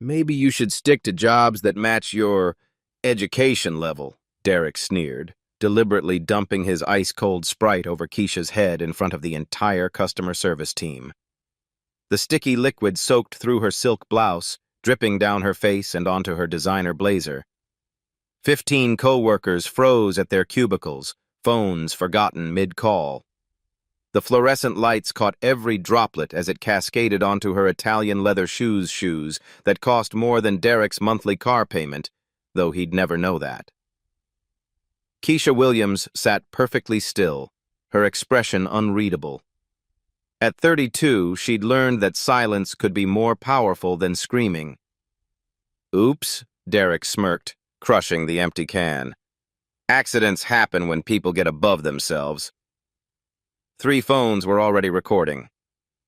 Maybe you should stick to jobs that match your education level, Derek sneered, deliberately dumping his ice-cold Sprite over Keisha's head in front of the entire customer service team. The sticky liquid soaked through her silk blouse, dripping down her face and onto her designer blazer. 15 co-workers froze at their cubicles, phones forgotten mid-call. The fluorescent lights caught every droplet as it cascaded onto her Italian leather shoes that cost more than Derek's monthly car payment, though he'd never know that. Keisha Williams sat perfectly still, her expression unreadable. At 32, she'd learned that silence could be more powerful than screaming. "Oops," Derek smirked, crushing the empty can. "Accidents happen when people get above themselves." 3 phones were already recording.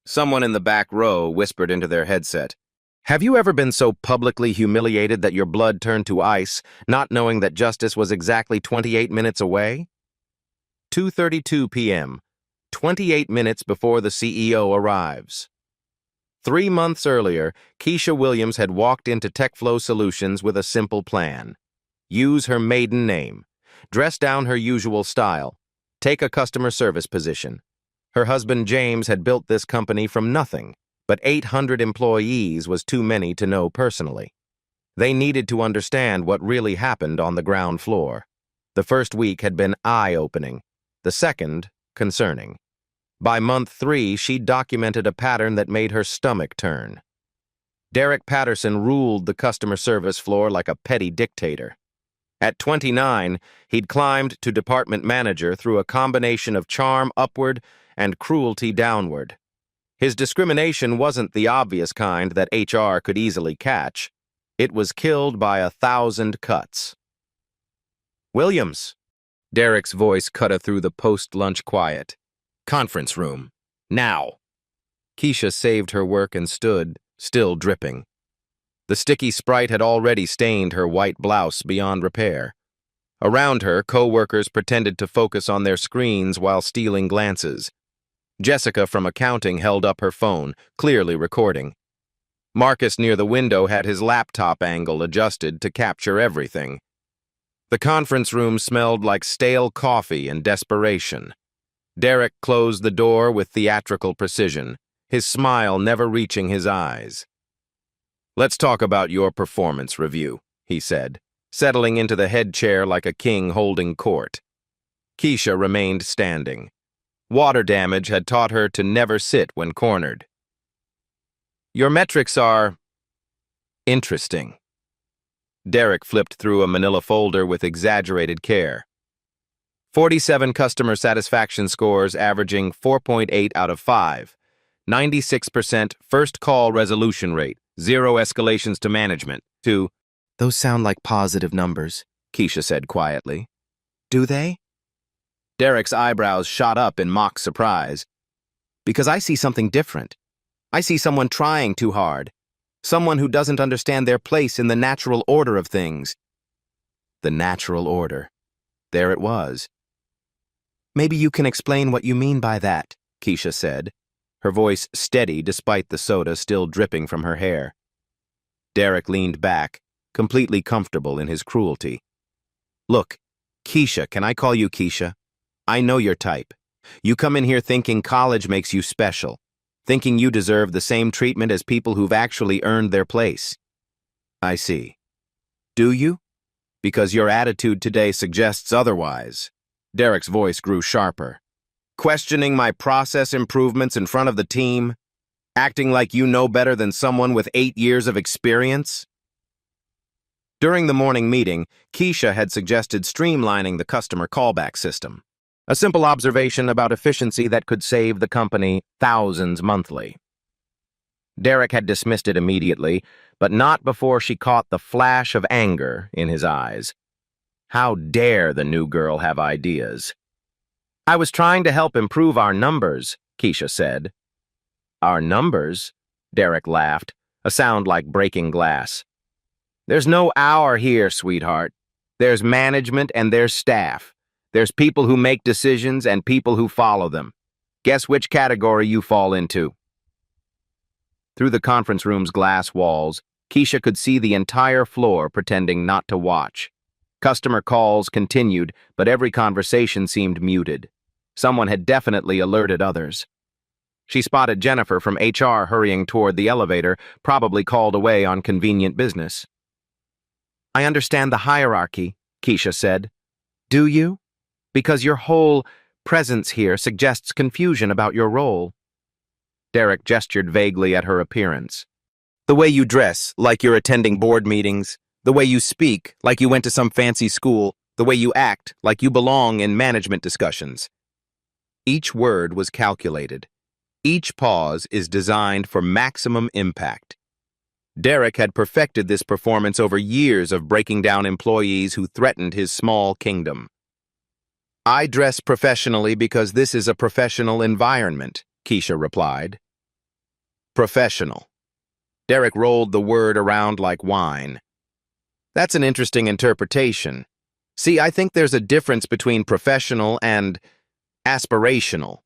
Someone in the back row whispered into their headset, "Have you ever been so publicly humiliated that your blood turned to ice, not knowing that justice was exactly 28 minutes away?" 2:32 p.m., 28 minutes before the CEO arrives. 3 months earlier, Keisha Williams had walked into TechFlow Solutions with a simple plan. Use her maiden name, dress down her usual style, take a customer service position. Her husband James had built this company from nothing, but 800 employees was too many to know personally. They needed to understand what really happened on the ground floor. The first week had been eye-opening, the second, concerning. By month 3, she documented a pattern that made her stomach turn. Derek Patterson ruled the customer service floor like a petty dictator. At 29, he'd climbed to department manager through a combination of charm upward and cruelty downward. His discrimination wasn't the obvious kind that HR could easily catch. It was killed by 1,000 cuts. "Williams," Derek's voice cut through the post-lunch quiet. "Conference room. Now." Keisha saved her work and stood, still dripping. The sticky Sprite had already stained her white blouse beyond repair. Around her, co-workers pretended to focus on their screens while stealing glances. Jessica from accounting held up her phone, clearly recording. Marcus near the window had his laptop angle adjusted to capture everything. The conference room smelled like stale coffee and desperation. Derek closed the door with theatrical precision, his smile never reaching his eyes. "Let's talk about your performance review," he said, settling into the head chair like a king holding court. Keisha remained standing. Water damage had taught her to never sit when cornered. "Your metrics are interesting." Derek flipped through a manila folder with exaggerated care. 47 customer satisfaction scores averaging 4.8 out of 5. 96% first call resolution rate, 0 escalations to management. "Those sound like positive numbers," Keisha said quietly. "Do they?" Derek's eyebrows shot up in mock surprise. "Because I see something different. I see someone trying too hard. Someone who doesn't understand their place in the natural order of things." The natural order. There it was. "Maybe you can explain what you mean by that," Keisha said, her voice steady despite the soda still dripping from her hair. Derek leaned back, completely comfortable in his cruelty. "Look, Keisha, can I call you Keisha? I know your type. You come in here thinking college makes you special, thinking you deserve the same treatment as people who've actually earned their place." "I see. Do you? Because your attitude today suggests otherwise." Derek's voice grew sharper. "Questioning my process improvements in front of the team? Acting like you know better than someone with 8 years of experience?" During the morning meeting, Keisha had suggested streamlining the customer callback system. A simple observation about efficiency that could save the company thousands monthly. Derek had dismissed it immediately, but not before she caught the flash of anger in his eyes. How dare the new girl have ideas? "I was trying to help improve our numbers," Keisha said. "Our numbers?" Derek laughed, a sound like breaking glass. "There's no our here, sweetheart. There's management and there's staff. There's people who make decisions and people who follow them. Guess which category you fall into?" Through the conference room's glass walls, Keisha could see the entire floor pretending not to watch. Customer calls continued, but every conversation seemed muted. Someone had definitely alerted others. She spotted Jennifer from HR hurrying toward the elevator, probably called away on convenient business. "I understand the hierarchy," Keisha said. "Do you? Because your whole presence here suggests confusion about your role." Derek gestured vaguely at her appearance. "The way you dress, like you're attending board meetings. The way you speak, like you went to some fancy school. The way you act, like you belong in management discussions." Each word was calculated. Each pause is designed for maximum impact. Derek had perfected this performance over years of breaking down employees who threatened his small kingdom. "I dress professionally because this is a professional environment," Keisha replied. Professional. Derek rolled the word around like wine. "That's an interesting interpretation. See, I think there's a difference between professional and aspirational,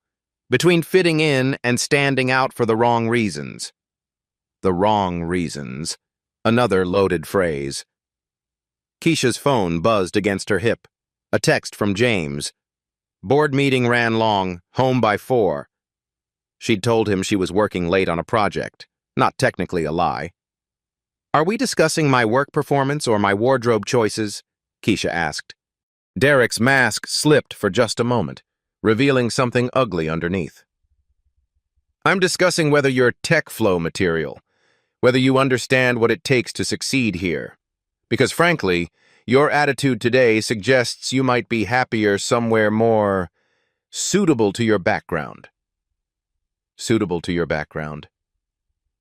between fitting in and standing out for the wrong reasons." The wrong reasons. Another loaded phrase. Keisha's phone buzzed against her hip. A text from James. "Board meeting ran long, home by 4. She'd told him she was working late on a project. Not technically a lie. "Are we discussing my work performance or my wardrobe choices?" Keisha asked. Derek's mask slipped for just a moment, revealing something ugly underneath. "I'm discussing whether you're tech flow material, whether you understand what it takes to succeed here. Because frankly, your attitude today suggests you might be happier somewhere more suitable to your background." Suitable to your background.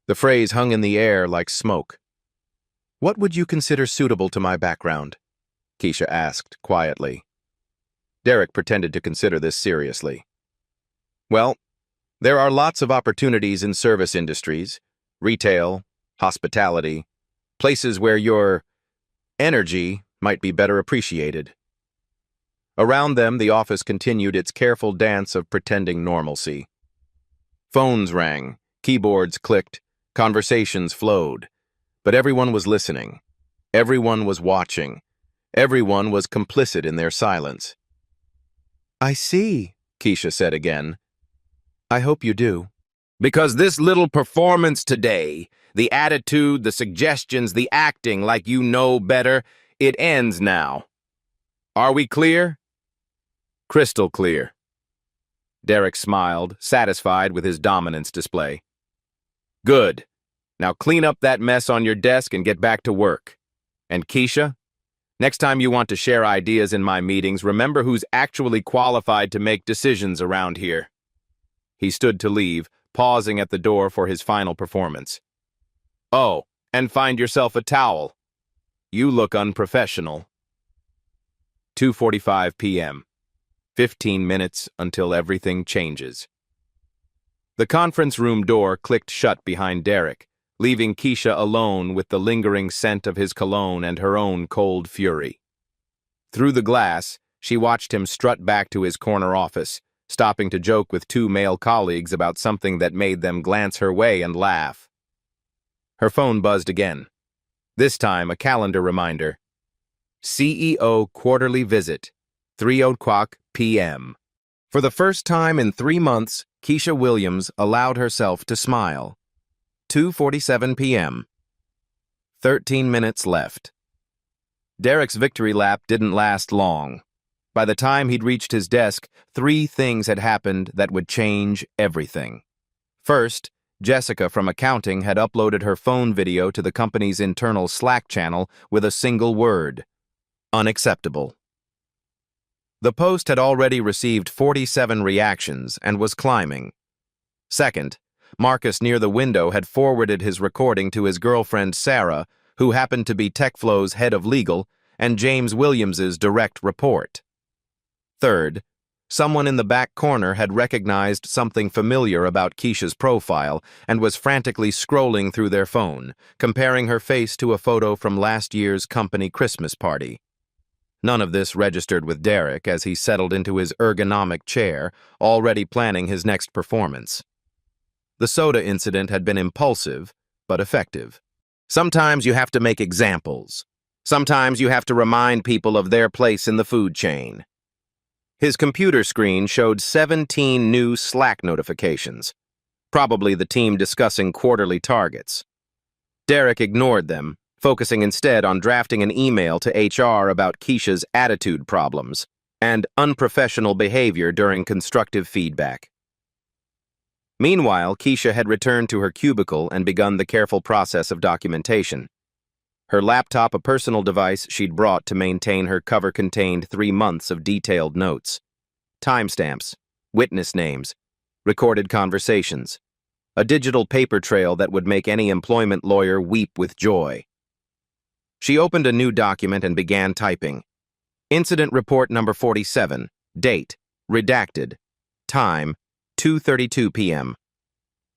The phrase hung in the air like smoke. "What would you consider suitable to my background?" Keisha asked quietly. Derek pretended to consider this seriously. "Well, there are lots of opportunities in service industries, retail, hospitality, places where your energy might be better appreciated." Around them, the office continued its careful dance of pretending normalcy. Phones rang, keyboards clicked, conversations flowed. But everyone was listening. Everyone was watching. Everyone was complicit in their silence. "I see," Keisha said again. "I hope you do." "Because this little performance today, the attitude, the suggestions, the acting like you know better, it ends now. Are we clear?" "Crystal clear." Derek smiled, satisfied with his dominance display. "Good. Now clean up that mess on your desk and get back to work. And Keisha, next time you want to share ideas in my meetings, remember who's actually qualified to make decisions around here." He stood to leave, pausing at the door for his final performance. "Oh, and find yourself a towel. You look unprofessional." 2:45 p.m. 15 minutes until everything changes. The conference room door clicked shut behind Derek, leaving Keisha alone with the lingering scent of his cologne and her own cold fury. Through the glass, she watched him strut back to his corner office, stopping to joke with 2 male colleagues about something that made them glance her way and laugh. Her phone buzzed again. This time, a calendar reminder. CEO quarterly visit, 3:00 p.m. For the first time in 3 months, Keisha Williams allowed herself to smile. 2:47 p.m. 13 minutes left. Derek's victory lap didn't last long. By the time he'd reached his desk, 3 things had happened that would change everything. First, Jessica from accounting had uploaded her phone video to the company's internal Slack channel with a single word: unacceptable. The post had already received 47 reactions and was climbing. Second, Marcus near the window had forwarded his recording to his girlfriend Sarah, who happened to be TechFlow's head of legal and James Williams's direct report. Third, someone in the back corner had recognized something familiar about Keisha's profile and was frantically scrolling through their phone, comparing her face to a photo from last year's company Christmas party. None of this registered with Derek as he settled into his ergonomic chair, already planning his next performance. The soda incident had been impulsive, but effective. Sometimes you have to make examples. Sometimes you have to remind people of their place in the food chain. His computer screen showed 17 new Slack notifications, probably the team discussing quarterly targets. Derek ignored them, focusing instead on drafting an email to HR about Keisha's attitude problems and unprofessional behavior during constructive feedback. Meanwhile, Keisha had returned to her cubicle and begun the careful process of documentation. Her laptop, a personal device she'd brought to maintain her cover, contained 3 months of detailed notes, timestamps, witness names, recorded conversations, a digital paper trail that would make any employment lawyer weep with joy. She opened a new document and began typing. Incident report number 47, date, redacted, time, 2:32 p.m.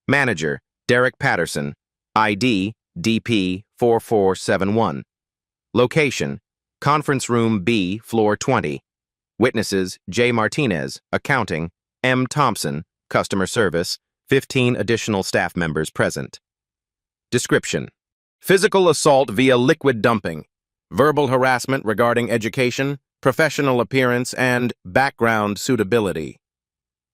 Manager, Derek Patterson, ID, DP 4471. Location, Conference Room B, Floor 20. Witnesses, J. Martinez, Accounting, M. Thompson, Customer Service, 15 additional staff members present. Description: physical assault via liquid dumping, verbal harassment regarding education, professional appearance, and background suitability.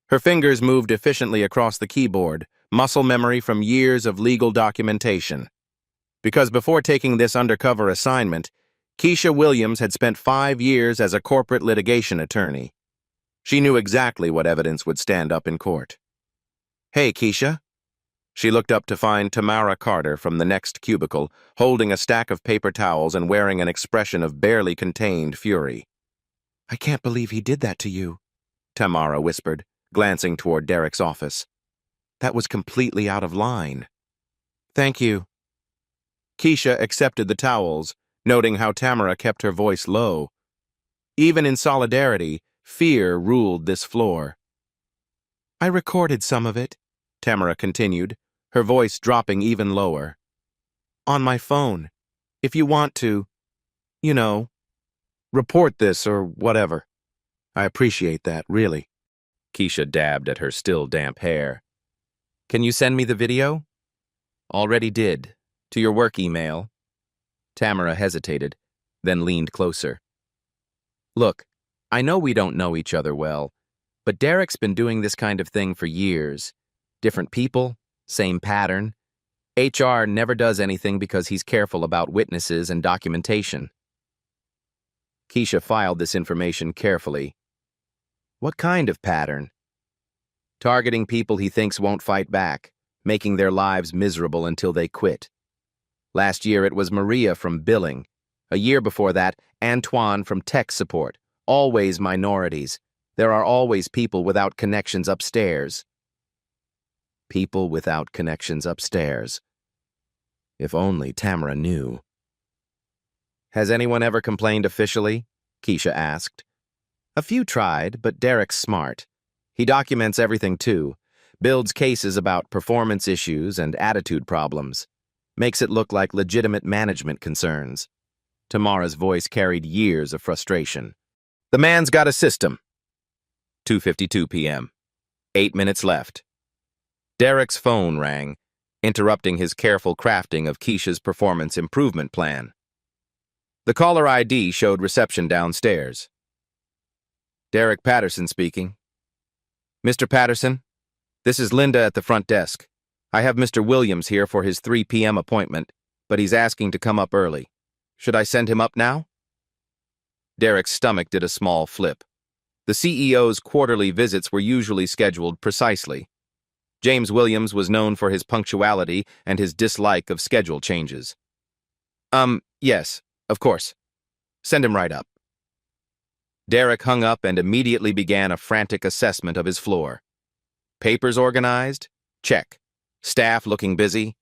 Her fingers moved efficiently across the keyboard, muscle memory from years of legal documentation. Because before taking this undercover assignment, Keisha Williams had spent 5 years as a corporate litigation attorney. She knew exactly what evidence would stand up in court. "Hey, Keisha." She looked up to find Tamara Carter from the next cubicle, holding a stack of paper towels and wearing an expression of barely contained fury. "I can't believe he did that to you," Tamara whispered, glancing toward Derek's office. "That was completely out of line." "Thank you." Keisha accepted the towels, noting how Tamara kept her voice low. Even in solidarity, fear ruled this floor. "I recorded some of it," Tamara continued, her voice dropping even lower. "On my phone. If you want to, report this or whatever. I appreciate that, really." Keisha dabbed at her still damp hair. "Can you send me the video?" "Already did. To your work email." Tamara hesitated, then leaned closer. "Look, I know we don't know each other well, but Derek's been doing this kind of thing for years. Different people, same pattern. HR never does anything because he's careful about witnesses and documentation." Keisha filed this information carefully. "What kind of pattern?" "Targeting people he thinks won't fight back, making their lives miserable until they quit. Last year it was Maria from billing. A year before that, Antoine from tech support. Always minorities. There are always people without connections upstairs." People without connections upstairs. If only Tamara knew. "Has anyone ever complained officially?" Keisha asked. "A few tried, but Derek's smart. He documents everything too, builds cases about performance issues and attitude problems. Makes it look like legitimate management concerns." Tamara's voice carried years of frustration. "The man's got a system." 2:52 p.m. 8 minutes left. Derek's phone rang, interrupting his careful crafting of Keisha's performance improvement plan. The caller ID showed reception downstairs. "Derek Patterson speaking." "Mr. Patterson, this is Linda at the front desk. I have Mr. Williams here for his 3 p.m. appointment, but he's asking to come up early. Should I send him up now?" Derek's stomach did a small flip. The CEO's quarterly visits were usually scheduled precisely. James Williams was known for his punctuality and his dislike of schedule changes. Yes, of course. Send him right up." Derek hung up and immediately began a frantic assessment of his floor. Papers organized? Check. Staff looking busy?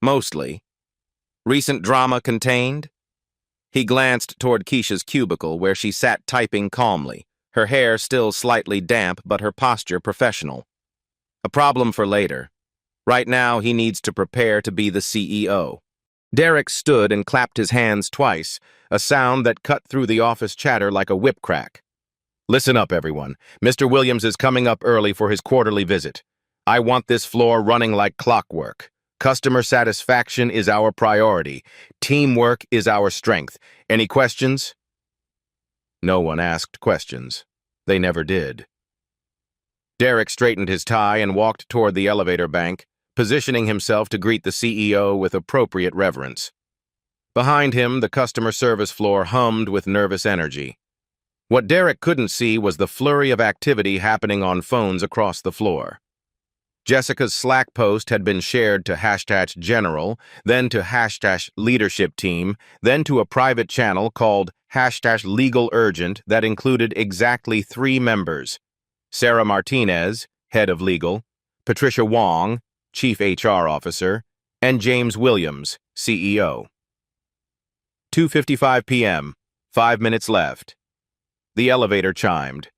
Mostly. Recent drama contained? He glanced toward Keisha's cubicle, where she sat typing calmly, her hair still slightly damp but her posture professional. A problem for later. Right now, he needs to prepare to be the CEO. Derek stood and clapped his hands twice, a sound that cut through the office chatter like a whip crack. "Listen up, everyone. Mr. Williams is coming up early for his quarterly visit. I want this floor running like clockwork. Customer satisfaction is our priority. Teamwork is our strength. Any questions? No one asked questions. They never did. Derek straightened his tie and walked toward the elevator bank, positioning himself to greet the CEO with appropriate reverence. Behind him, the customer service floor hummed with nervous energy. What Derek couldn't see was the flurry of activity happening on phones across the floor. Jessica's Slack post had been shared to #general, then to #leadership team, then to a private channel called #legal-urgent that included exactly 3 members: Sarah Martinez, head of legal, Patricia Wong, chief HR officer, and James Williams, CEO. 2:55 p.m., 5 minutes left. The elevator chimed.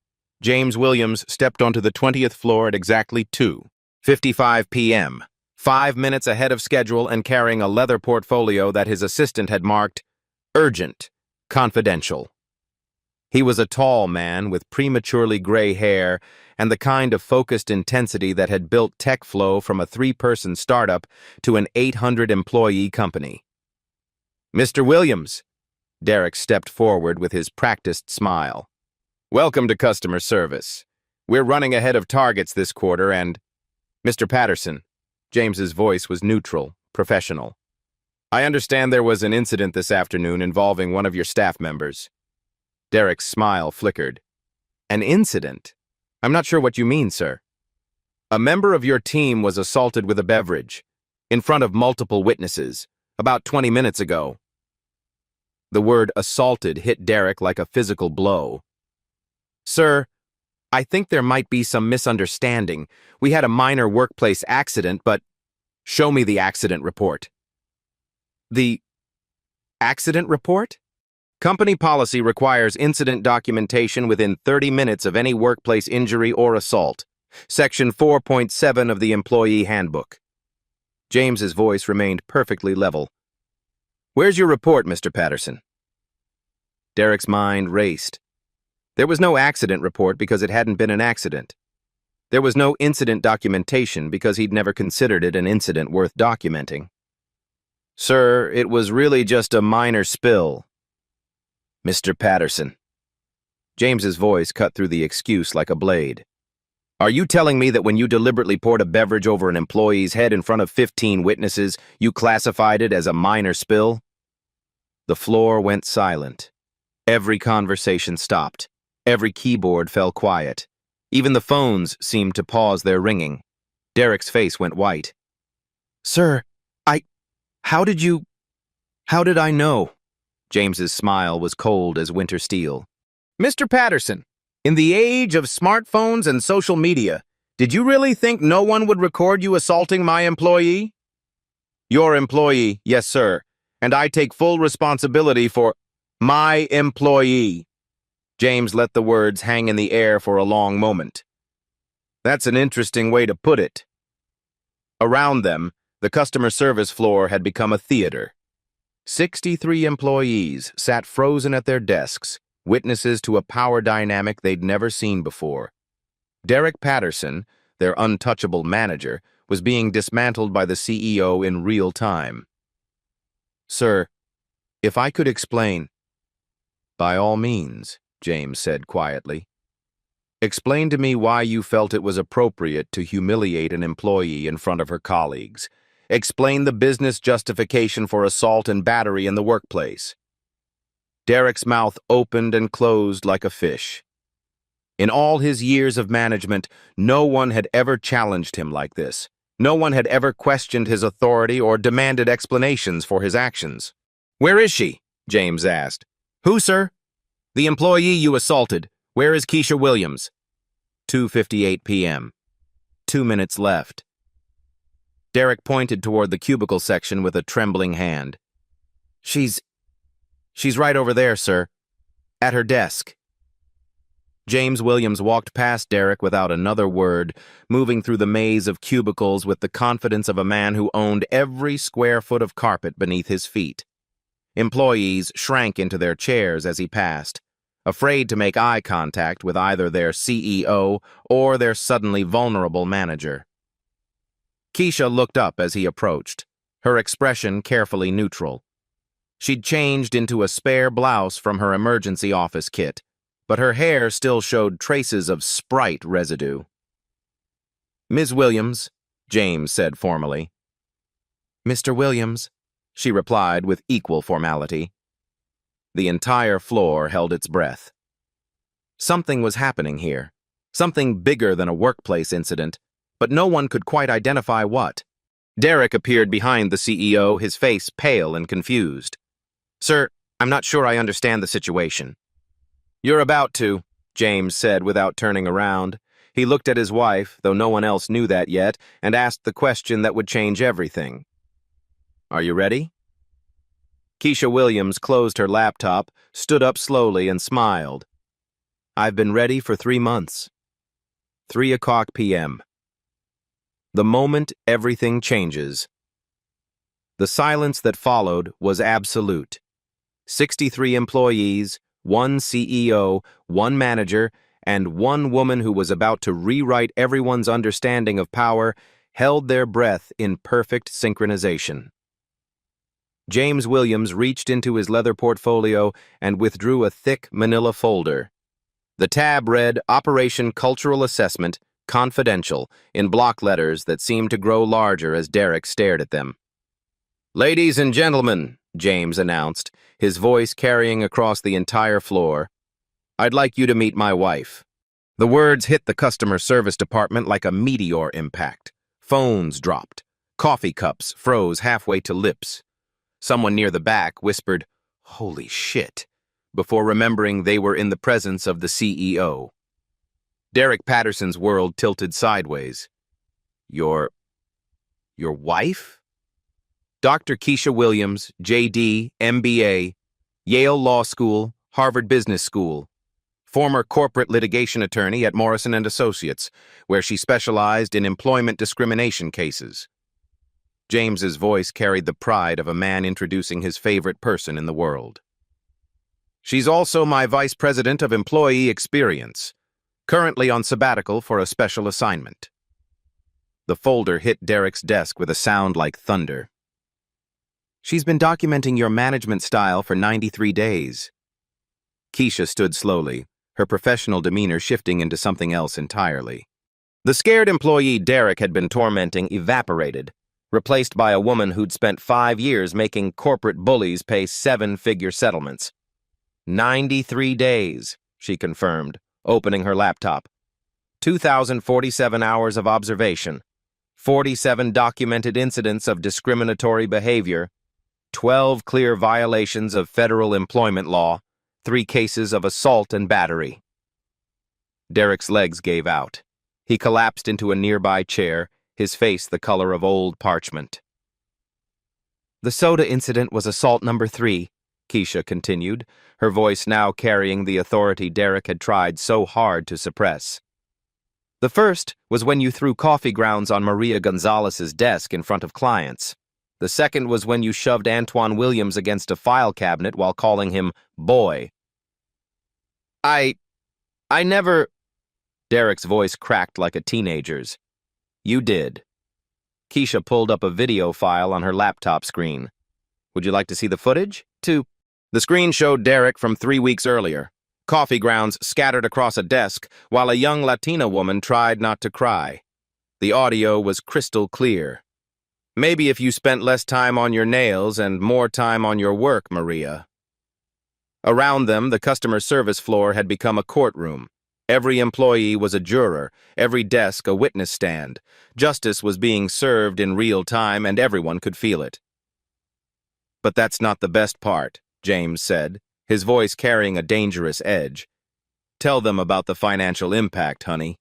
James Williams stepped onto the 20th floor at exactly 2:55 p.m., 5 minutes ahead of schedule and carrying a leather portfolio that his assistant had marked urgent, confidential. He was a tall man with prematurely gray hair and the kind of focused intensity that had built TechFlow from a 3-person startup to an 800-employee company. Mr. Williams, Derek stepped forward with his practiced smile. Welcome to customer service. We're running ahead of targets this quarter and... Mr. Patterson, James's voice was neutral, professional. I understand there was an incident this afternoon involving one of your staff members. Derek's smile flickered. An incident? I'm not sure what you mean, sir. A member of your team was assaulted with a beverage, in front of multiple witnesses, about 20 minutes ago. The word assaulted hit Derek like a physical blow. Sir, I think there might be some misunderstanding. We had a minor workplace accident, but show me the accident report. The accident report? Company policy requires incident documentation within 30 minutes of any workplace injury or assault. Section 4.7 of the Employee Handbook. James's voice remained perfectly level. Where's your report, Mr. Patterson? Derek's mind raced. There was no accident report because it hadn't been an accident. There was no incident documentation because he'd never considered it an incident worth documenting. Sir, it was really just a minor spill. Mr. Patterson. James's voice cut through the excuse like a blade. Are you telling me that when you deliberately poured a beverage over an employee's head in front of 15 witnesses, you classified it as a minor spill? The floor went silent. Every conversation stopped. Every keyboard fell quiet. Even the phones seemed to pause their ringing. Derek's face went white. Sir, how did I know? James's smile was cold as winter steel. Mr. Patterson, in the age of smartphones and social media, did you really think no one would record you assaulting my employee? Your employee, yes, sir, and I take full responsibility for my employee. James let the words hang in the air for a long moment. That's an interesting way to put it. Around them, the customer service floor had become a theater. 63 employees sat frozen at their desks, witnesses to a power dynamic they'd never seen before. Derek Patterson, their untouchable manager, was being dismantled by the CEO in real time. Sir, if I could explain... By all means, James said quietly. Explain to me why you felt it was appropriate to humiliate an employee in front of her colleagues. Explain the business justification for assault and battery in the workplace. Derek's mouth opened and closed like a fish. In all his years of management, no one had ever challenged him like this. No one had ever questioned his authority or demanded explanations for his actions. Where is she? James asked. Who, sir? The employee you assaulted. Where is Keisha Williams? 2:58 p.m. 2 minutes left. Derek pointed toward the cubicle section with a trembling hand. She's right over there, sir. At her desk. James Williams walked past Derek without another word, moving through the maze of cubicles with the confidence of a man who owned every square foot of carpet beneath his feet. Employees shrank into their chairs as he passed, afraid to make eye contact with either their CEO or their suddenly vulnerable manager. Keisha looked up as he approached, her expression carefully neutral. She'd changed into a spare blouse from her emergency office kit, but her hair still showed traces of Sprite residue. "Ms. Williams," James said formally. "Mr. Williams," she replied with equal formality. The entire floor held its breath. Something was happening here, something bigger than a workplace incident, but no one could quite identify what. Derek appeared behind the CEO, his face pale and confused. "Sir, I'm not sure I understand the situation." "You're about to," James said without turning around. He looked at his wife, though no one else knew that yet, and asked the question that would change everything. "Are you ready?" Keisha Williams closed her laptop, stood up slowly, and smiled. "I've been ready for 3 months." 3:00 p.m. The moment everything changes. The silence that followed was absolute. 63 employees, 1 CEO, 1 manager, and 1 woman who was about to rewrite everyone's understanding of power held their breath in perfect synchronization. James Williams reached into his leather portfolio and withdrew a thick manila folder. The tab read Operation Cultural Assessment, Confidential, in block letters that seemed to grow larger as Derek stared at them. "Ladies and gentlemen," James announced, his voice carrying across the entire floor, "I'd like you to meet my wife." The words hit the customer service department like a meteor impact. Phones dropped. Coffee cups froze halfway to lips. Someone near the back whispered, "Holy shit," before remembering they were in the presence of the CEO. Derek Patterson's world tilted sideways. Your wife?" Dr. Keisha Williams, J.D., MBA, Yale Law School, Harvard Business School, former corporate litigation attorney at Morrison & Associates, where she specialized in employment discrimination cases. James's voice carried the pride of a man introducing his favorite person in the world. "She's also my vice president of employee experience, currently on sabbatical for a special assignment." The folder hit Derek's desk with a sound like thunder. "She's been documenting your management style for 93 days. Keisha stood slowly, her professional demeanor shifting into something else entirely. The scared employee Derek had been tormenting evaporated, replaced by a woman who'd spent 5 years making corporate bullies pay 7-figure settlements. 93 days, she confirmed, opening her laptop. 2,047 hours of observation, 47 documented incidents of discriminatory behavior, 12 clear violations of federal employment law, 3 cases of assault and battery. Derek's legs gave out. He collapsed into a nearby chair, his face the color of old parchment. "The soda incident was assault number 3, Keisha continued, her voice now carrying the authority Derek had tried so hard to suppress. "The first was when you threw coffee grounds on Maria Gonzalez's desk in front of clients. The second was when you shoved Antoine Williams against a file cabinet while calling him boy." I never... Derek's voice cracked like a teenager's. "You did." Keisha pulled up a video file on her laptop screen. "Would you like to see the footage?" The screen showed Derek from 3 weeks earlier. Coffee grounds scattered across a desk while a young Latina woman tried not to cry. The audio was crystal clear. "Maybe if you spent less time on your nails and more time on your work, Maria." Around them, the customer service floor had become a courtroom. Every employee was a juror, every desk a witness stand. Justice was being served in real time, and everyone could feel it. "But that's not the best part," James said, his voice carrying a dangerous edge. "Tell them about the financial impact, honey."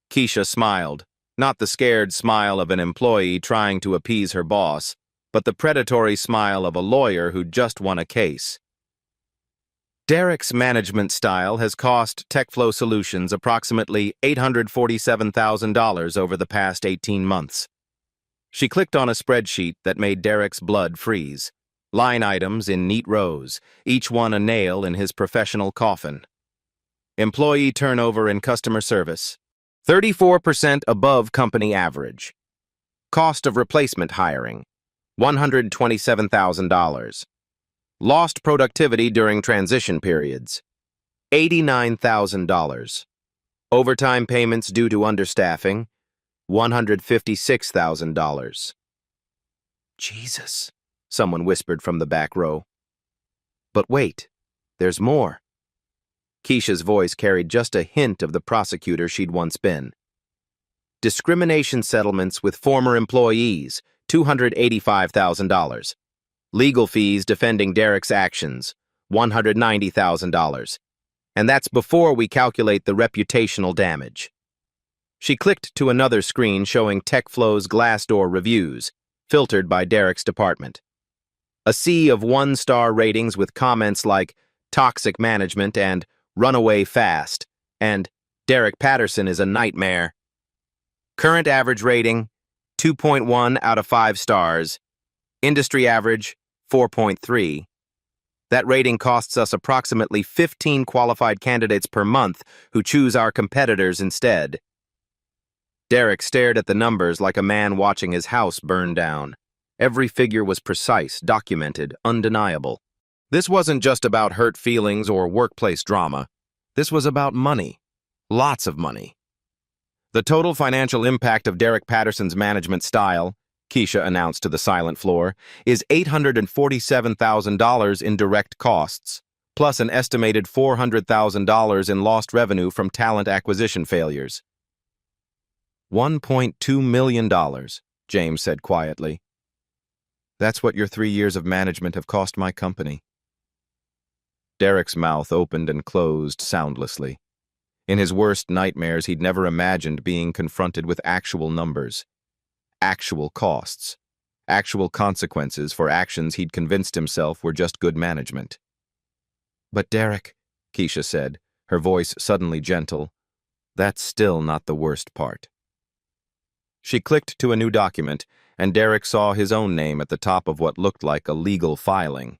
Keisha smiled, not the scared smile of an employee trying to appease her boss, but the predatory smile of a lawyer who'd just won a case. "Derek's management style has cost TechFlow Solutions approximately $847,000 over the past 18 months. She clicked on a spreadsheet that made Derek's blood freeze. Line items in neat rows, each one a nail in his professional coffin. Employee turnover in customer service, 34% above company average. Cost of replacement hiring, $127,000. Lost productivity during transition periods, $89,000. Overtime payments due to understaffing, $156,000. Jesus, someone whispered from the back row. But wait, there's more. Keisha's voice carried just a hint of the prosecutor she'd once been. Discrimination settlements with former employees, $285,000. Legal fees defending Derek's actions, $190,000. And that's before we calculate the reputational damage. She clicked to another screen showing TechFlow's Glassdoor reviews, filtered by Derek's department. A sea of one-star ratings with comments like toxic management and runaway fast, and Derek Patterson is a nightmare. Current average rating, 2.1 out of 5 stars. Industry average, 4.3. That rating costs us approximately 15 qualified candidates per month who choose our competitors instead. Derek stared at the numbers like a man watching his house burn down. Every figure was precise, documented, undeniable. This wasn't just about hurt feelings or workplace drama. This was about money. Lots of money. The total financial impact of Derek Patterson's management style, Keisha announced to the silent floor, is $847,000 in direct costs, plus an estimated $400,000 in lost revenue from talent acquisition failures. $1.2 million, James said quietly. That's what your 3 years of management have cost my company. Derek's mouth opened and closed soundlessly. In his worst nightmares, he'd never imagined being confronted with actual numbers, actual costs, actual consequences for actions he'd convinced himself were just good management. But Derek, Keisha said, her voice suddenly gentle, that's still not the worst part. She clicked to a new document, and Derek saw his own name at the top of what looked like a legal filing.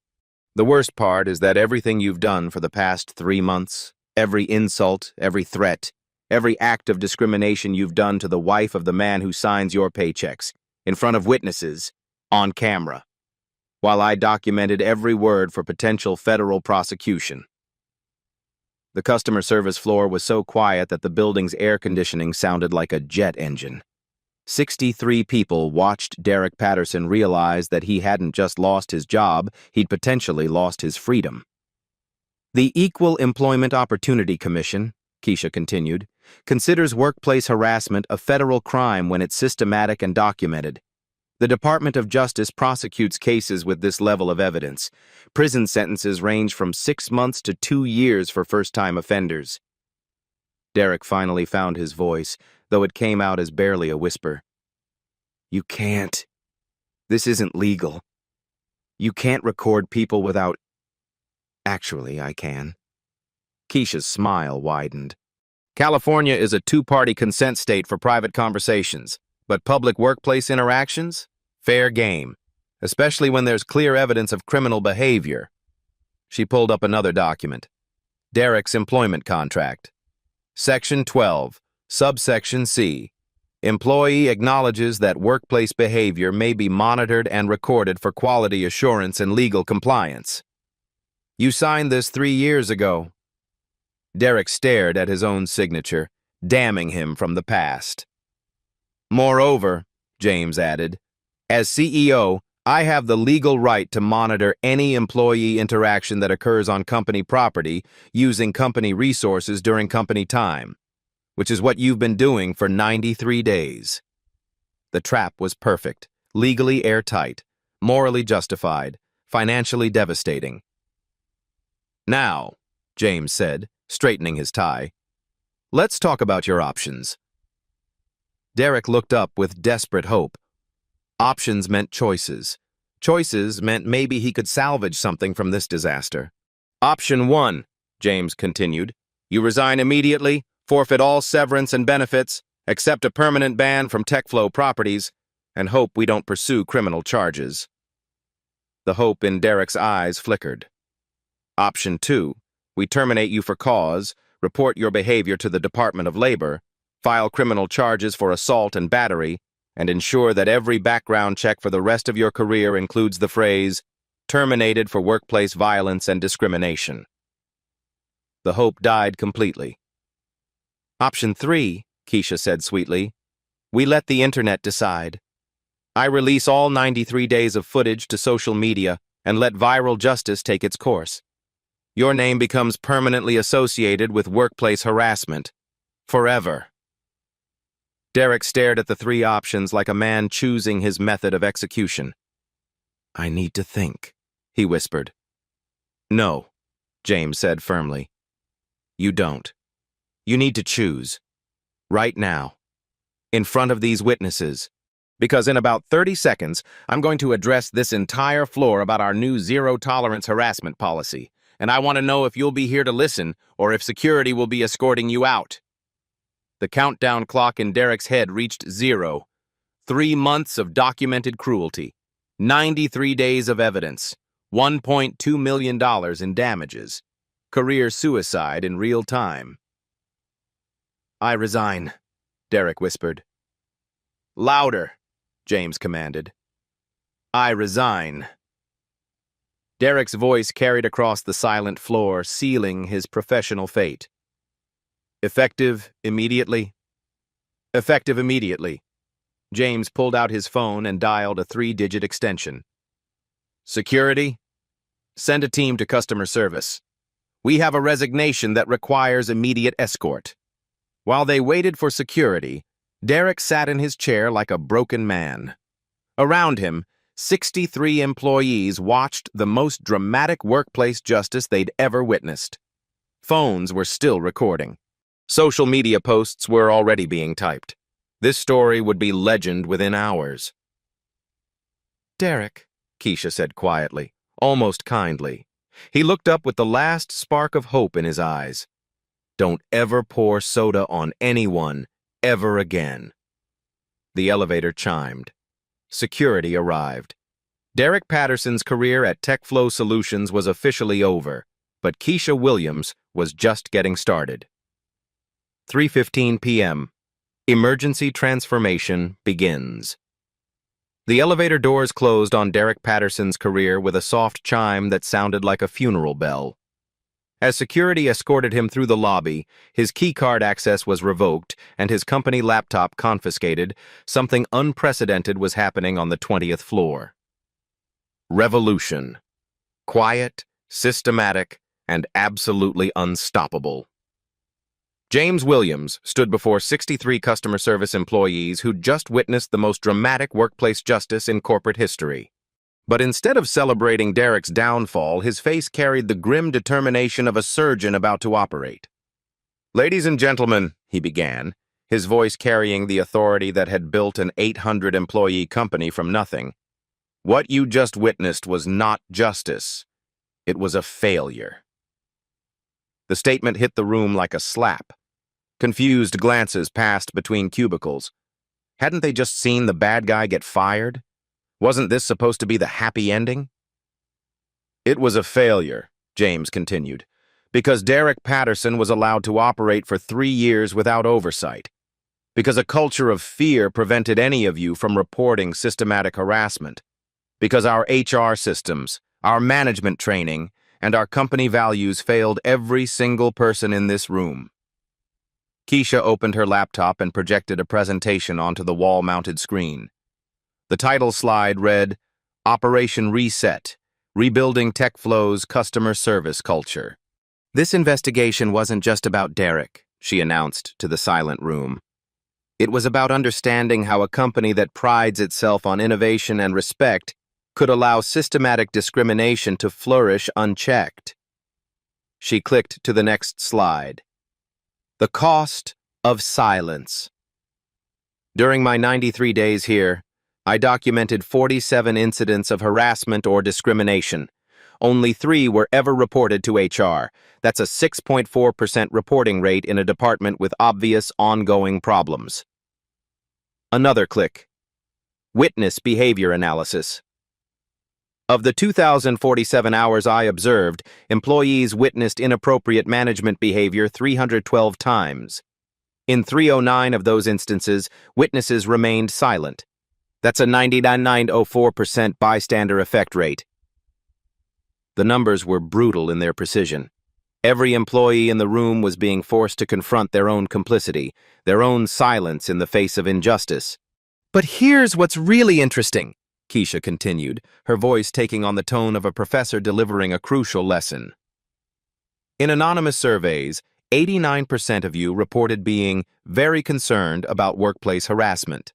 The worst part is that everything you've done for the past 3 months, every insult, every threat, every act of discrimination you've done to the wife of the man who signs your paychecks, in front of witnesses, on camera, while I documented every word for potential federal prosecution. The customer service floor was so quiet that the building's air conditioning sounded like a jet engine. 63 people watched Derek Patterson realize that he hadn't just lost his job, he'd potentially lost his freedom. The Equal Employment Opportunity Commission, Keisha continued, considers workplace harassment a federal crime when it's systematic and documented. The Department of Justice prosecutes cases with this level of evidence. Prison sentences range from 6 months to 2 years for first-time offenders. Derek finally found his voice, though it came out as barely a whisper. You can't. This isn't legal. You can't record people without... Actually, I can. Keisha's smile widened. California is a 2-party consent state for private conversations, but public workplace interactions? Fair game, especially when there's clear evidence of criminal behavior. She pulled up another document. Derek's employment contract. Section 12, subsection C. Employee acknowledges that workplace behavior may be monitored and recorded for quality assurance and legal compliance. You signed this 3 years ago. Derek stared at his own signature, damning him from the past. Moreover, James added, as CEO, I have the legal right to monitor any employee interaction that occurs on company property using company resources during company time, which is what you've been doing for 93 days. The trap was perfect, legally airtight, morally justified, financially devastating. Now, James said, straightening his tie, let's talk about your options. Derek looked up with desperate hope. Options meant choices. Choices meant maybe he could salvage something from this disaster. Option 1, James continued. You resign immediately, forfeit all severance and benefits, accept a permanent ban from TechFlow properties, and hope we don't pursue criminal charges. The hope in Derek's eyes flickered. Option 2, we terminate you for cause, report your behavior to the Department of Labor, file criminal charges for assault and battery, and ensure that every background check for the rest of your career includes the phrase, "terminated for workplace violence and discrimination." The hope died completely. Option 3, Keisha said sweetly, we let the internet decide. I release all 93 days of footage to social media and let viral justice take its course. Your name becomes permanently associated with workplace harassment. Forever. Derek stared at the 3 options like a man choosing his method of execution. I need to think, he whispered. No, James said firmly. You don't. You need to choose. Right now. In front of these witnesses. Because in about 30 seconds, I'm going to address this entire floor about our new zero-tolerance harassment policy, and I want to know if you'll be here to listen or if security will be escorting you out. The countdown clock in Derek's head reached 0. 3 months of documented cruelty, 93 days of evidence, $1.2 million in damages, career suicide in real time. I resign, Derek whispered. Louder, James commanded. I resign. Derek's voice carried across the silent floor, sealing his professional fate. Effective immediately? Effective immediately. James pulled out his phone and dialed a 3-digit extension. Security? Send a team to customer service. We have a resignation that requires immediate escort. While they waited for security, Derek sat in his chair like a broken man. Around him, 63 employees watched the most dramatic workplace justice they'd ever witnessed. Phones were still recording. Social media posts were already being typed. This story would be legend within hours. Derek, Keisha said quietly, almost kindly. He looked up with the last spark of hope in his eyes. Don't ever pour soda on anyone, ever again. The elevator chimed. Security arrived. Derek Patterson's career at TechFlow Solutions was officially over, but Keisha Williams was just getting started. 3:15 p.m. Emergency transformation begins. The elevator doors closed on Derek Patterson's career with a soft chime that sounded like a funeral bell. As security escorted him through the lobby, his keycard access was revoked and his company laptop confiscated. Something unprecedented was happening on the 20th floor. Revolution. Quiet, systematic, and absolutely unstoppable. James Williams stood before 63 customer service employees who'd just witnessed the most dramatic workplace justice in corporate history. But instead of celebrating Derek's downfall, his face carried the grim determination of a surgeon about to operate. Ladies and gentlemen, he began, his voice carrying the authority that had built an 800-employee company from nothing. What you just witnessed was not justice. It was a failure. The statement hit the room like a slap. Confused glances passed between cubicles. Hadn't they just seen the bad guy get fired? Wasn't this supposed to be the happy ending? It was a failure, James continued, because Derek Patterson was allowed to operate for 3 years without oversight, because a culture of fear prevented any of you from reporting systematic harassment, because our HR systems, our management training, and our company values failed every single person in this room. Keisha opened her laptop and projected a presentation onto the wall-mounted screen. The title slide read, Operation Reset, Rebuilding TechFlow's Customer Service Culture. This investigation wasn't just about Derek, she announced to the silent room. It was about understanding how a company that prides itself on innovation and respect could allow systematic discrimination to flourish unchecked. She clicked to the next slide. The cost of silence. During my 93 days here, I documented 47 incidents of harassment or discrimination. Only 3 were ever reported to HR. That's a 6.4% reporting rate in a department with obvious ongoing problems. Another click. Witness behavior analysis. Of the 2,047 hours I observed, employees witnessed inappropriate management behavior 312 times. In 309 of those instances, witnesses remained silent. That's a 99.04% bystander effect rate. The numbers were brutal in their precision. Every employee in the room was being forced to confront their own complicity, their own silence in the face of injustice. But here's what's really interesting, Keisha continued, her voice taking on the tone of a professor delivering a crucial lesson. In anonymous surveys, 89% of you reported being very concerned about workplace harassment.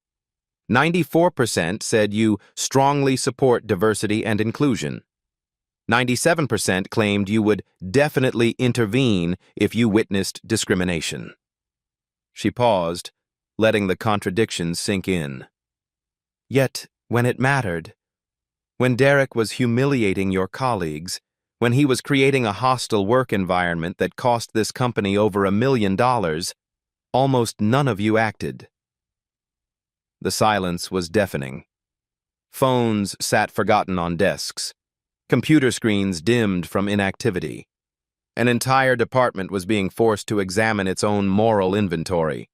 94% said you strongly support diversity and inclusion. 97% claimed you would definitely intervene if you witnessed discrimination. She paused, letting the contradictions sink in. Yet, when it mattered, when Derek was humiliating your colleagues, when he was creating a hostile work environment that cost this company over $1 million, almost none of you acted. The silence was deafening. Phones sat forgotten on desks. Computer screens dimmed from inactivity. An entire department was being forced to examine its own moral inventory.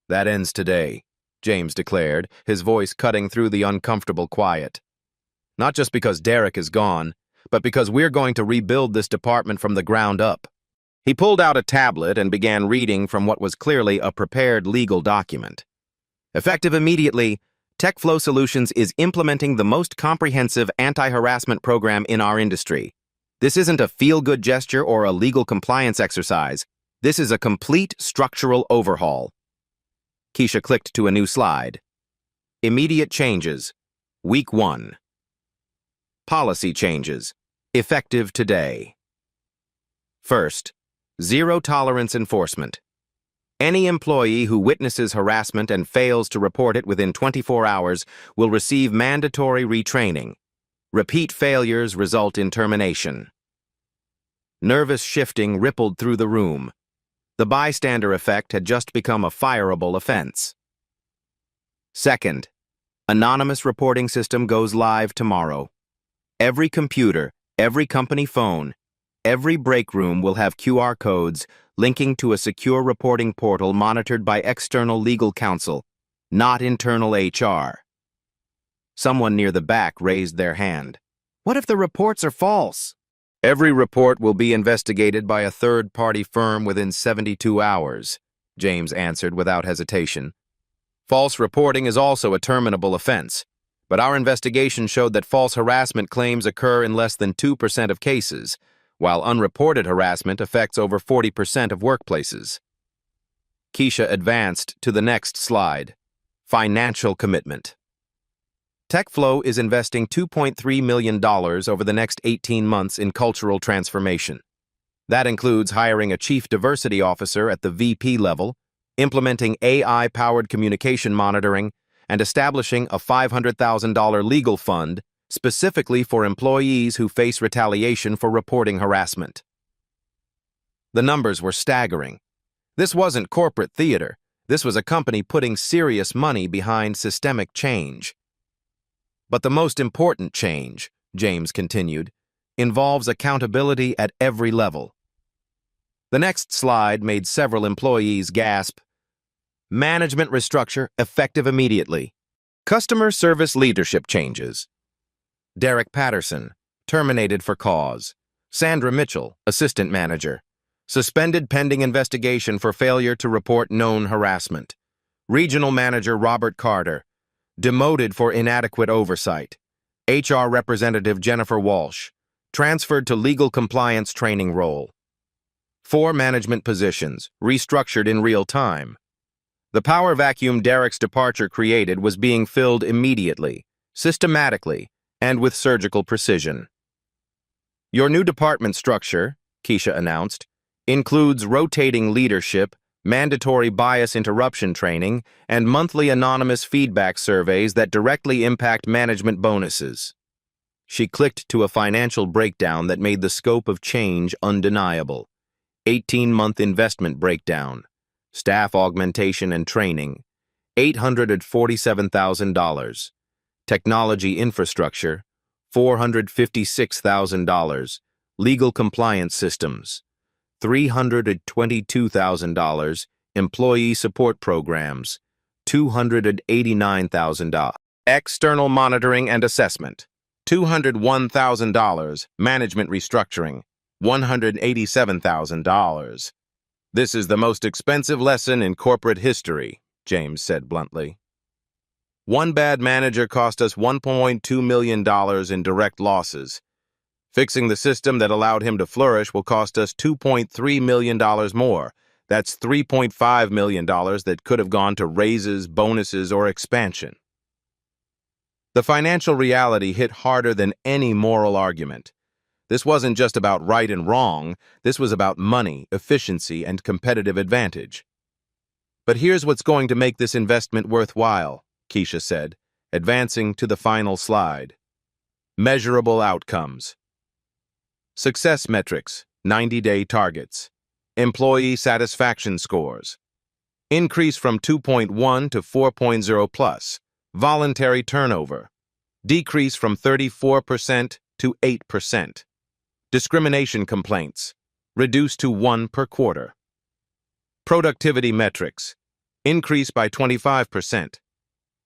That ends today, James declared, his voice cutting through the uncomfortable quiet. Not just because Derek is gone, but because we're going to rebuild this department from the ground up. He pulled out a tablet and began reading from what was clearly a prepared legal document. Effective immediately, TechFlow Solutions is implementing the most comprehensive anti-harassment program in our industry. This isn't a feel-good gesture or a legal compliance exercise. This is a complete structural overhaul. Keisha clicked to a new slide. Immediate changes. Week 1. Policy changes. Effective today. First, zero-tolerance enforcement. Any employee who witnesses harassment and fails to report it within 24 hours will receive mandatory retraining. Repeat failures result in termination. Nervous shifting rippled through the room. The bystander effect had just become a fireable offense. Second, anonymous reporting system goes live tomorrow. Every computer, every company phone, every break room will have QR codes linking to a secure reporting portal monitored by external legal counsel, not internal HR. Someone near the back raised their hand. What if the reports are false? Every report will be investigated by a third-party firm within 72 hours, James answered without hesitation. False reporting is also a terminable offense, but our investigation showed that false harassment claims occur in less than 2% of cases, while unreported harassment affects over 40% of workplaces. Keisha advanced to the next slide. Financial commitment. TechFlow is investing $2.3 million over the next 18 months in cultural transformation. That includes hiring a chief diversity officer at the VP level, implementing AI-powered communication monitoring, and establishing a $500,000 legal fund specifically for employees who face retaliation for reporting harassment. The numbers were staggering. This wasn't corporate theater. This was a company putting serious money behind systemic change. But the most important change, James continued, involves accountability at every level. The next slide made several employees gasp. Management restructure effective immediately. Customer service leadership changes. Derek Patterson, terminated for cause. Sandra Mitchell, assistant manager. Suspended pending investigation for failure to report known harassment. Regional manager Robert Carter, demoted for inadequate oversight. HR representative Jennifer Walsh, transferred to legal compliance training role. 4 management positions, restructured in real time. The power vacuum Derek's departure created was being filled immediately, systematically, and with surgical precision. Your new department structure, Keisha announced, includes rotating leadership, mandatory bias interruption training, and monthly anonymous feedback surveys that directly impact management bonuses. She clicked to a financial breakdown that made the scope of change undeniable. 18-month investment breakdown, staff augmentation and training, $847,000. Technology infrastructure, $456,000. Legal compliance systems, $322,000. Employee support programs, $289,000. External monitoring and assessment, $201,000. Management restructuring, $187,000. This is the most expensive lesson in corporate history, James said bluntly. One bad manager cost us $1.2 million in direct losses. Fixing the system that allowed him to flourish will cost us $2.3 million more. That's $3.5 million that could have gone to raises, bonuses, or expansion. The financial reality hit harder than any moral argument. This wasn't just about right and wrong, this was about money, efficiency, and competitive advantage. But here's what's going to make this investment worthwhile, Keisha said, advancing to the final slide. Measurable outcomes. Success metrics, 90-day targets. Employee satisfaction scores. Increase from 2.1 to 4.0 plus. Voluntary turnover. Decrease from 34% to 8%. Discrimination complaints. Reduced to 1 per quarter. Productivity metrics. Increase by 25%.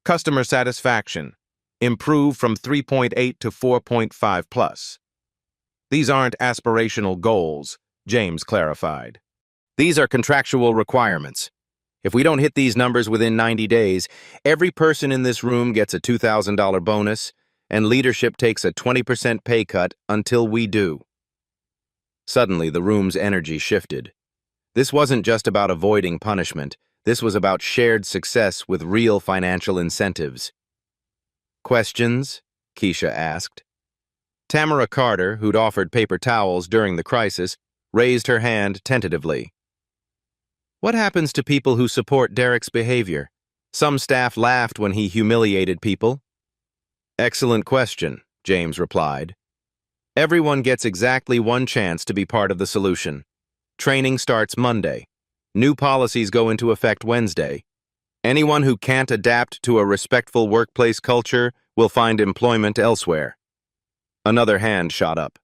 Customer satisfaction. Improve from 3.8 to 4.5 plus. These aren't aspirational goals, James clarified. These are contractual requirements. If we don't hit these numbers within 90 days, every person in this room gets a $2,000 bonus, and leadership takes a 20% pay cut until we do. Suddenly, the room's energy shifted. This wasn't just about avoiding punishment. This was about shared success with real financial incentives. Questions? Keisha asked. Tamara Carter, who'd offered paper towels during the crisis, raised her hand tentatively. What happens to people who support Derek's behavior? Some staff laughed when he humiliated people. Excellent question, James replied. Everyone gets exactly one chance to be part of the solution. Training starts Monday. New policies go into effect Wednesday. Anyone who can't adapt to a respectful workplace culture will find employment elsewhere. Another hand shot up.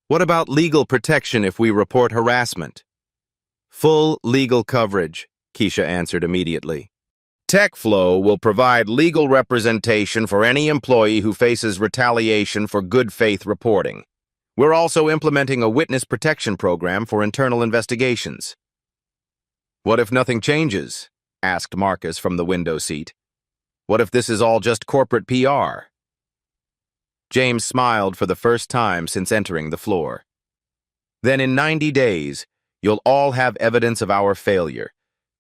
What about legal protection if we report harassment? Full legal coverage, Keisha answered immediately. TechFlow will provide legal representation for any employee who faces retaliation for good faith reporting. We're also implementing a witness protection program for internal investigations. What if nothing changes? Asked Marcus from the window seat. What if this is all just corporate PR? James smiled for the first time since entering the floor. Then in 90 days, you'll all have evidence of our failure,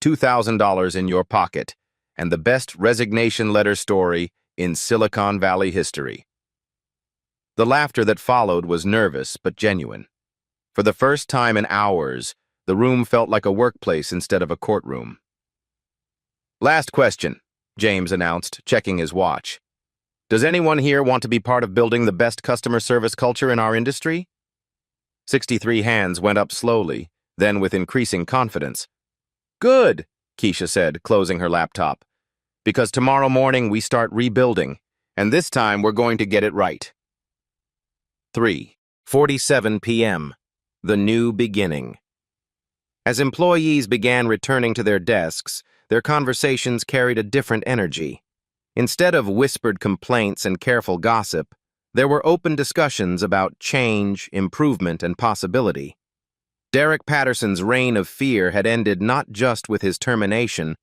$2,000 in your pocket, and the best resignation letter story in Silicon Valley history. The laughter that followed was nervous but genuine. For the first time in hours, the room felt like a workplace instead of a courtroom. Last question, James announced, checking his watch. Does anyone here want to be part of building the best customer service culture in our industry? 63 hands went up slowly, then with increasing confidence. Good, Keisha said, closing her laptop. Because tomorrow morning we start rebuilding, and this time we're going to get it right. 3:47 p.m. The new beginning. As employees began returning to their desks, their conversations carried a different energy. Instead of whispered complaints and careful gossip, there were open discussions about change, improvement, and possibility. Derek Patterson's reign of fear had ended not just with his termination,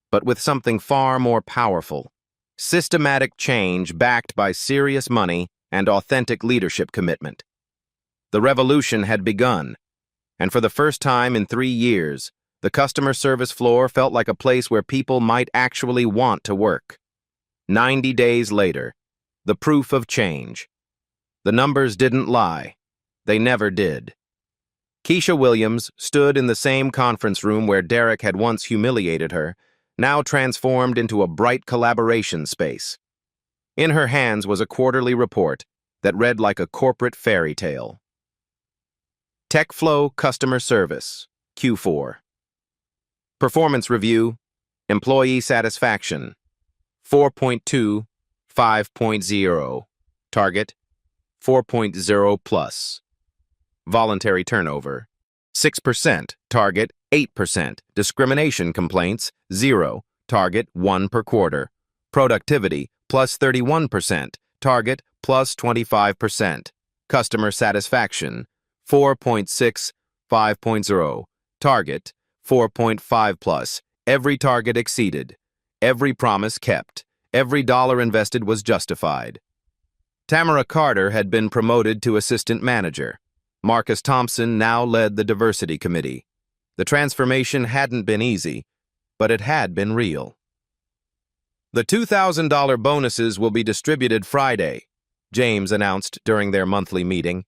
but with something far more powerful: systematic change backed by serious money and authentic leadership commitment. The revolution had begun, and for the first time in 3 years, the customer service floor felt like a place where people might actually want to work. 90 days later, the proof of change. The numbers didn't lie. They never did. Keisha Williams stood in the same conference room where Derek had once humiliated her, now transformed into a bright collaboration space. In her hands was a quarterly report that read like a corporate fairy tale. TechFlow Customer Service, Q4. Performance Review, Employee Satisfaction, 4.2, 5.0. Target, 4.0 plus. Voluntary turnover, 6%, target 8%. Discrimination complaints, 0, target 1 per quarter. Productivity, plus 31%, target plus 25%. Customer satisfaction, 4.6, 5.0. Target, 4.5 plus. Every target exceeded. Every promise kept. Every dollar invested was justified. Tamara Carter had been promoted to assistant manager. Marcus Thompson now led the diversity committee. The transformation hadn't been easy, but it had been real. The $2,000 bonuses will be distributed Friday, James announced during their monthly meeting,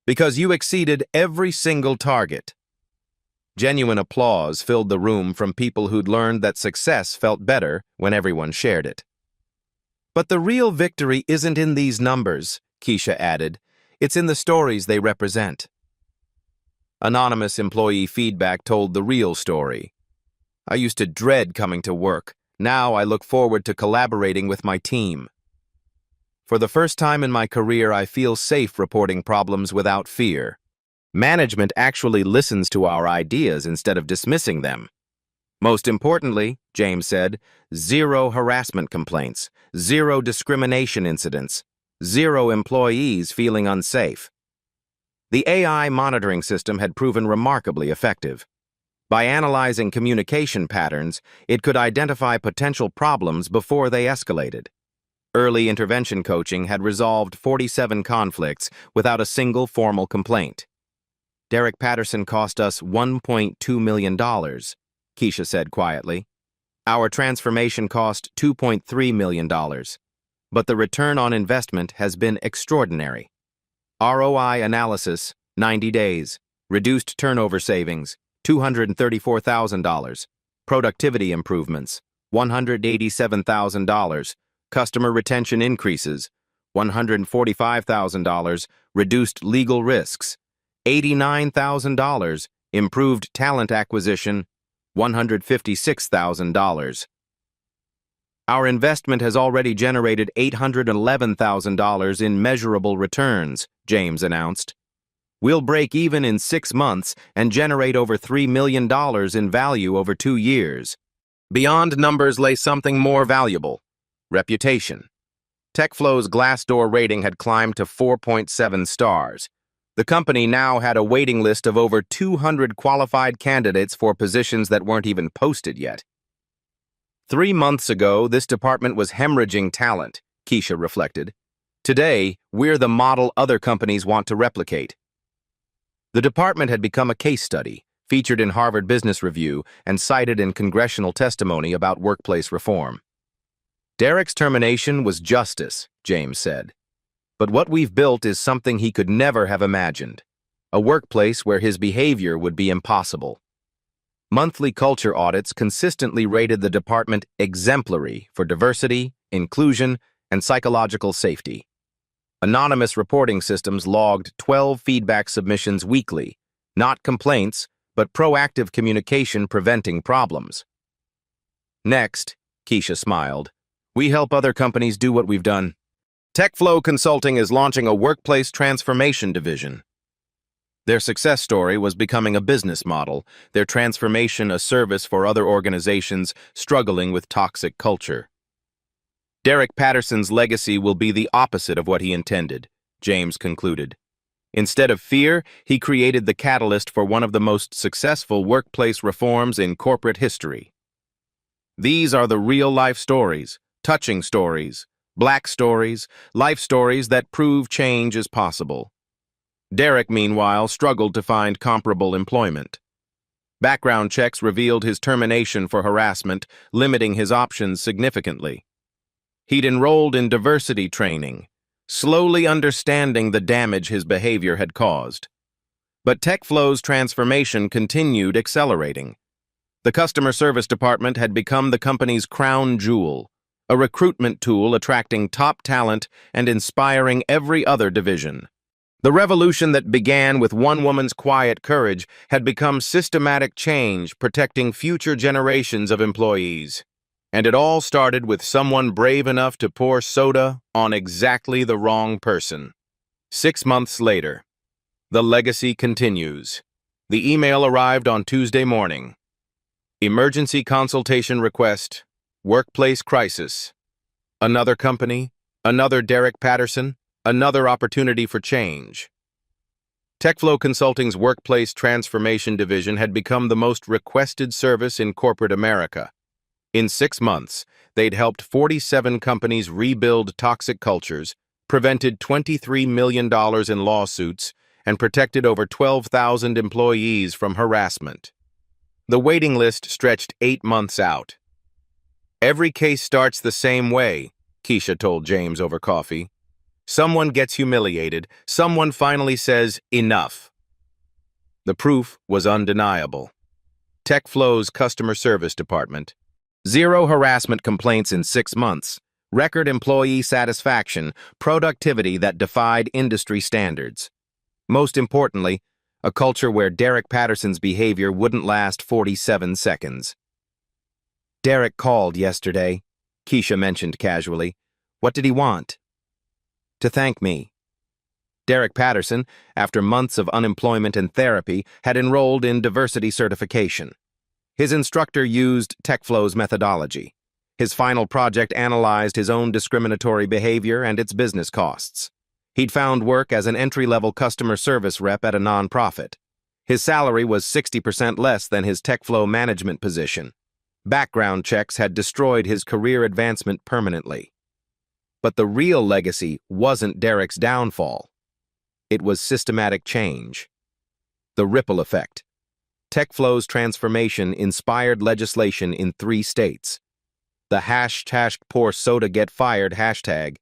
because you exceeded every single target. Genuine applause filled the room from people who'd learned that success felt better when everyone shared it. But the real victory isn't in these numbers, Keisha added. It's in the stories they represent. Anonymous employee feedback told the real story. I used to dread coming to work. Now I look forward to collaborating with my team. For the first time in my career, I feel safe reporting problems without fear. Management actually listens to our ideas instead of dismissing them. Most importantly, James said, 0 harassment complaints, 0 discrimination incidents, 0 employees feeling unsafe. The AI monitoring system had proven remarkably effective. By analyzing communication patterns, it could identify potential problems before they escalated. Early intervention coaching had resolved 47 conflicts without a single formal complaint. Derek Patterson cost us $1.2 million, Keisha said quietly. Our transformation cost $2.3 million. But the return on investment has been extraordinary. ROI analysis, 90 days. Reduced turnover savings, $234,000. Productivity improvements, $187,000. Customer retention increases, $145,000. Reduced legal risks, $89,000. Improved talent acquisition, $156,000. Our investment has already generated $811,000 in measurable returns, James announced. We'll break even in 6 months and generate over $3 million in value over 2 years. Beyond numbers lay something more valuable: reputation. TechFlow's Glassdoor rating had climbed to 4.7 stars. The company now had a waiting list of over 200 qualified candidates for positions that weren't even posted yet. 3 months ago, this department was hemorrhaging talent, Keisha reflected. Today, we're the model other companies want to replicate. The department had become a case study, featured in Harvard Business Review and cited in congressional testimony about workplace reform. Derek's termination was justice, James said. But what we've built is something he could never have imagined: a workplace where his behavior would be impossible. Monthly culture audits consistently rated the department exemplary for diversity, inclusion, and psychological safety. Anonymous reporting systems logged 12 feedback submissions weekly, not complaints, but proactive communication preventing problems. Next, Keisha smiled, we help other companies do what we've done. TechFlow Consulting is launching a workplace transformation division. Their success story was becoming a business model, their transformation a service for other organizations struggling with toxic culture. Derek Patterson's legacy will be the opposite of what he intended, James concluded. Instead of fear, he created the catalyst for one of the most successful workplace reforms in corporate history. These are the real-life stories, touching stories, Black stories, life stories that prove change is possible. Derek, meanwhile, struggled to find comparable employment. Background checks revealed his termination for harassment, limiting his options significantly. He'd enrolled in diversity training, slowly understanding the damage his behavior had caused. But TechFlow's transformation continued accelerating. The customer service department had become the company's crown jewel, a recruitment tool attracting top talent and inspiring every other division. The revolution that began with one woman's quiet courage had become systematic change, protecting future generations of employees. And it all started with someone brave enough to pour soda on exactly the wrong person. 6 months later, the legacy continues. The email arrived on Tuesday morning. Emergency consultation request. Workplace crisis. Another company, another Derek Patterson, another opportunity for change. TechFlow Consulting's Workplace Transformation Division had become the most requested service in corporate America. In 6 months, they'd helped 47 companies rebuild toxic cultures, prevented $23 million in lawsuits, and protected over 12,000 employees from harassment. The waiting list stretched 8 months out. Every case starts the same way, Keisha told James over coffee. Someone gets humiliated. Someone finally says, enough. The proof was undeniable. TechFlow's customer service department. 0 harassment complaints in 6 months. Record employee satisfaction, productivity that defied industry standards. Most importantly, a culture where Derek Patterson's behavior wouldn't last 47 seconds. Derek called yesterday, Keisha mentioned casually. What did he want? To thank me. Derek Patterson, after months of unemployment and therapy, had enrolled in diversity certification. His instructor used TechFlow's methodology. His final project analyzed his own discriminatory behavior and its business costs. He'd found work as an entry-level customer service rep at a nonprofit. His salary was 60% less than his TechFlow management position. Background checks had destroyed his career advancement permanently. But the real legacy wasn't Derek's downfall. It was systematic change. The ripple effect. TechFlow's transformation inspired legislation in 3 states. The #PourSodaGetFired hashtag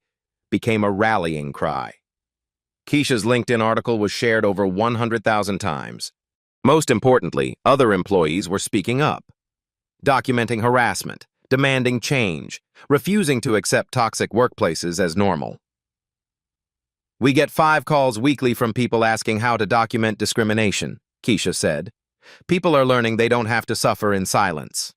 became a rallying cry. Keisha's LinkedIn article was shared over 100,000 times. Most importantly, other employees were speaking up, documenting harassment, demanding change, refusing to accept toxic workplaces as normal. We get 5 calls weekly from people asking how to document discrimination, Keisha said. People are learning they don't have to suffer in silence.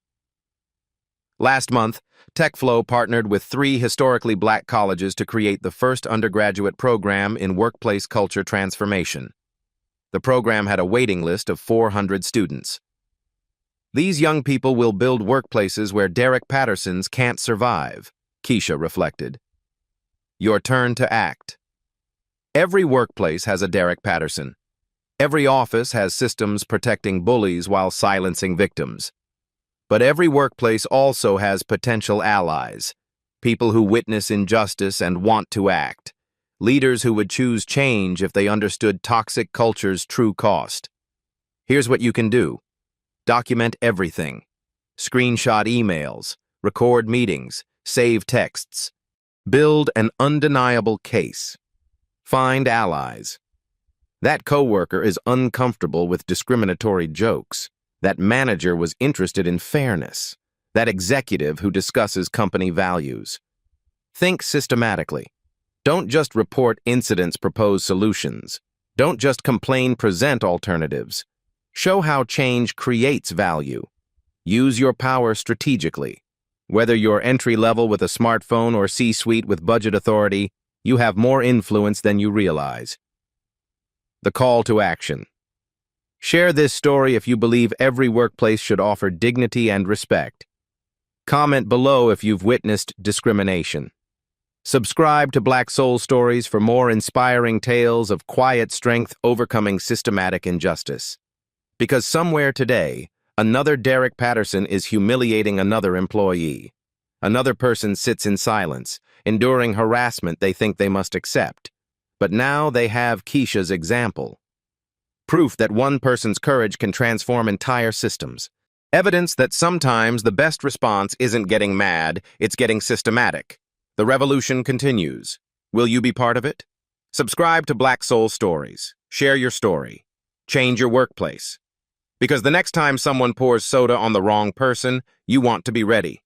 Last month, TechFlow partnered with 3 historically black colleges to create the first undergraduate program in workplace culture transformation. The program had a waiting list of 400 students. These young people will build workplaces where Derek Pattersons can't survive, Keisha reflected. Your turn to act. Every workplace has a Derek Patterson. Every office has systems protecting bullies while silencing victims. But every workplace also has potential allies, people who witness injustice and want to act, leaders who would choose change if they understood toxic culture's true cost. Here's what you can do. Document everything. Screenshot emails, record meetings, save texts. Build an undeniable case. Find allies. That coworker is uncomfortable with discriminatory jokes. That manager was interested in fairness. That executive who discusses company values. Think systematically. Don't just report incidents, propose solutions. Don't just complain, present alternatives. Show how change creates value. Use your power strategically. Whether you're entry-level with a smartphone or C-suite with budget authority, you have more influence than you realize. The call to action. Share this story if you believe every workplace should offer dignity and respect. Comment below if you've witnessed discrimination. Subscribe to Black Soul Stories for more inspiring tales of quiet strength overcoming systematic injustice. Because somewhere today, another Derek Patterson is humiliating another employee. Another person sits in silence, enduring harassment they think they must accept. But now they have Keisha's example. Proof that one person's courage can transform entire systems. Evidence that sometimes the best response isn't getting mad, it's getting systematic. The revolution continues. Will you be part of it? Subscribe to Black Soul Stories. Share your story. Change your workplace. Because the next time someone pours soda on the wrong person, you want to be ready.